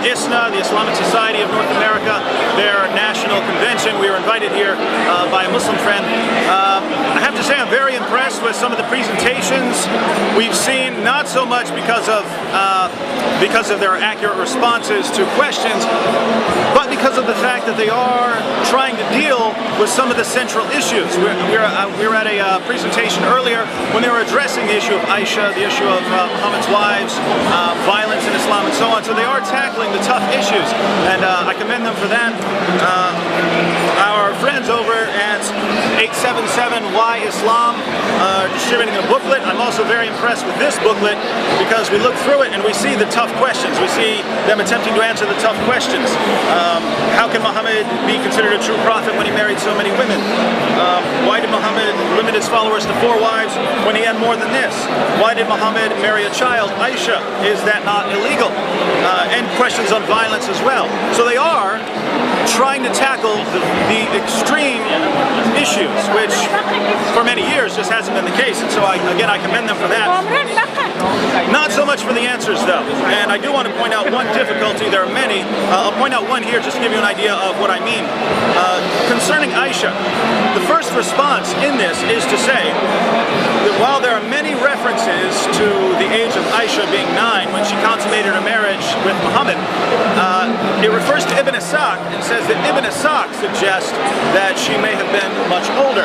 ISNA, the Islamic Society of North America, their national convention. We were invited here by a Muslim friend. I have to say I'm very impressed with some of the presentations we've seen, not so much because of their accurate responses to questions, but because of the fact that they are trying to deal with some of the central issues. We were at a presentation earlier when they were addressing the issue of Aisha, the issue of Muhammad's wives, violence in Islam, and so on. So they are tackling the tough issues, and I commend them for that. Our friends over at 877 Why Islam are distributing a booklet. I'm also very impressed with this booklet because we look through it and we see the tough questions. We see them attempting to answer the tough questions. How can Muhammad be considered a true prophet when he married so many women? Why did Muhammad limit his followers to 4 wives when he had more than this? Why did Muhammad marry a child, Aisha? Is that not illegal? And questions on violence as well. So they are trying to tackle the extreme issues, which for many years just hasn't been the case. And so again, I commend them for that. Not so much for the answers though. And I do want to point out one difficulty. There are many. I'll point out one here just to give you an idea of what I mean. Concerning Aisha, the first response in this is to say that while there are many references to the age of Aisha being 9 when she consummated her marriage with Muhammad, it refers to Ibn Ishaq and says that Ibn Ishaq suggests that she may have been much older.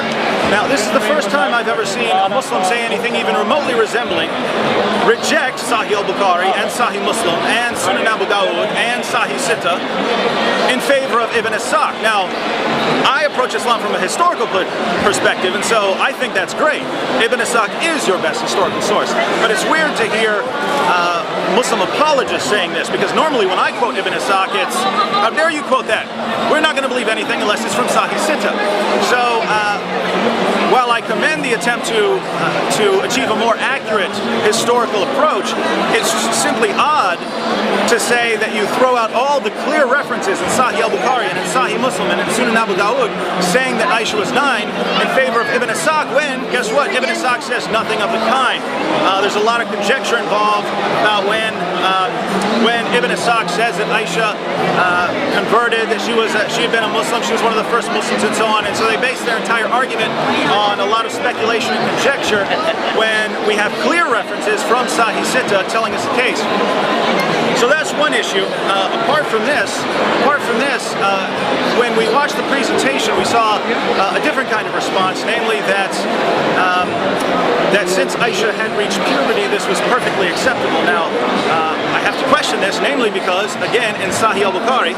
Now this is the first time I've ever seen a Muslim say anything even remotely resembling, reject Sahih al-Bukhari and Sahih Muslim and Sunan Abu Dawud and Sahih Sitta in favor of Ibn Ishaq. Now, I approach Islam from a historical perspective, and so I think that's great. Ibn Ishaq is your best historical source. But it's weird to hear Muslim apologists saying this, because normally when I quote Ibn Ishaq, it's, how dare you quote that? We're not going to believe anything unless it's from Sahih Sitta. So, while I commend the attempt to achieve a more accurate historical approach, it's simply odd to say that you throw out all the clear references in Sahih al-Bukhari and in Sahih Muslim and in Sunan Abu Dawud saying that Aisha was 9 in favor of Ibn Ishaq when, guess what, Ibn Ishaq says nothing of the kind. There's a lot of conjecture involved about when Ibn Ishaq says that Aisha converted, that she had been a Muslim, she was one of the first Muslims and so on, and so they base their entire argument on a lot of speculation and conjecture when we have clear references from Sahih Sitta telling us the case. So that's one issue. Apart from this, when we watched the presentation, we saw a different kind of response, namely that since Aisha had reached puberty, this was perfectly acceptable. Now, I have to question this, namely because, again, in Sahih al-Bukhari,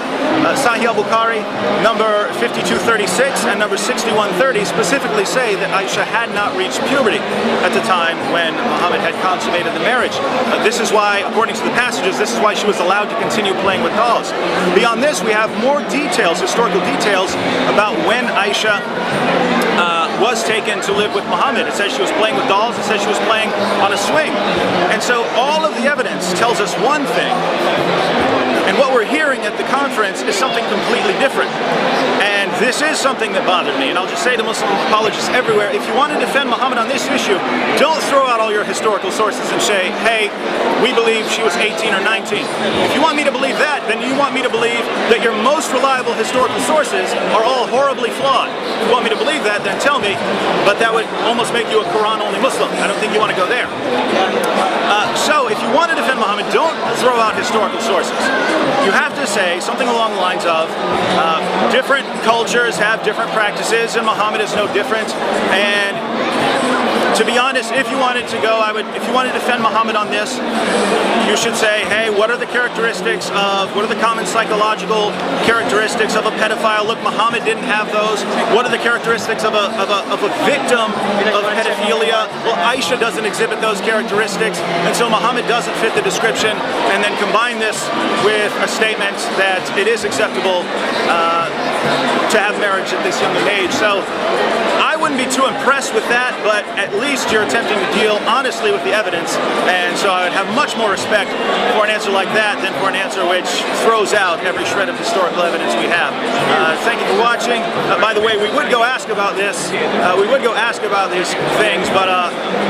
number 5236 and number 6130 specifically say that Aisha had not reached puberty at the time when Muhammad had consummated the marriage. This is why, according to the passages, this is why she was allowed to continue playing with dolls. Beyond this, we have more details, historical details, about when Aisha was taken to live with Muhammad. It says she was playing with dolls, it says she was playing on a swing. And so all of the evidence tells us one thing, and what we're hearing at the conference is something completely different. And this is something that bothered me, and I'll just say to Muslim apologists everywhere, if you want to defend Muhammad on this issue, don't throw out all your historical sources and say, hey, we believe she was 18 or 19. If you want me to believe that, then you want me to believe that your most reliable historical sources are all horribly flawed. If you want me to believe that, then tell me, but that would almost make you a Quran-only Muslim. I don't think you want to go there. So if you want to defend Muhammad, don't throw out historical sources. You have to say something along the lines of different cultures have different practices and Muhammad is no different. And to be honest, if you wanted to go, if you wanted to defend Muhammad on this, you should say, hey, what are the characteristics what are the common psychological characteristics of a pedophile? Look, Muhammad didn't have those. What are the characteristics of a victim of pedophilia? Well, Aisha doesn't exhibit those characteristics, and so Muhammad doesn't fit the description, and then combine this with a statement that it is acceptable to have marriage at this young age. So I wouldn't be too impressed with that, but at least you're attempting to deal honestly with the evidence, and so I would have much more respect for an answer like that than for an answer which throws out every shred of historical evidence we have. Thank you for watching. By the way, we would go ask about this. We would go ask about these things, but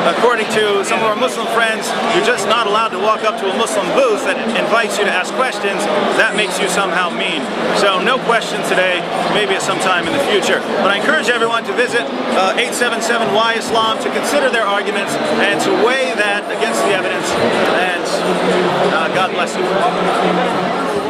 according to some of our Muslim friends, you're just not allowed to walk up to a Muslim booth that invites you to ask questions. That makes you somehow mean. So no questions today, maybe at some time in the future. But I encourage everyone to visit 877 Why Islam to consider their arguments and to weigh that against the evidence. And God bless you.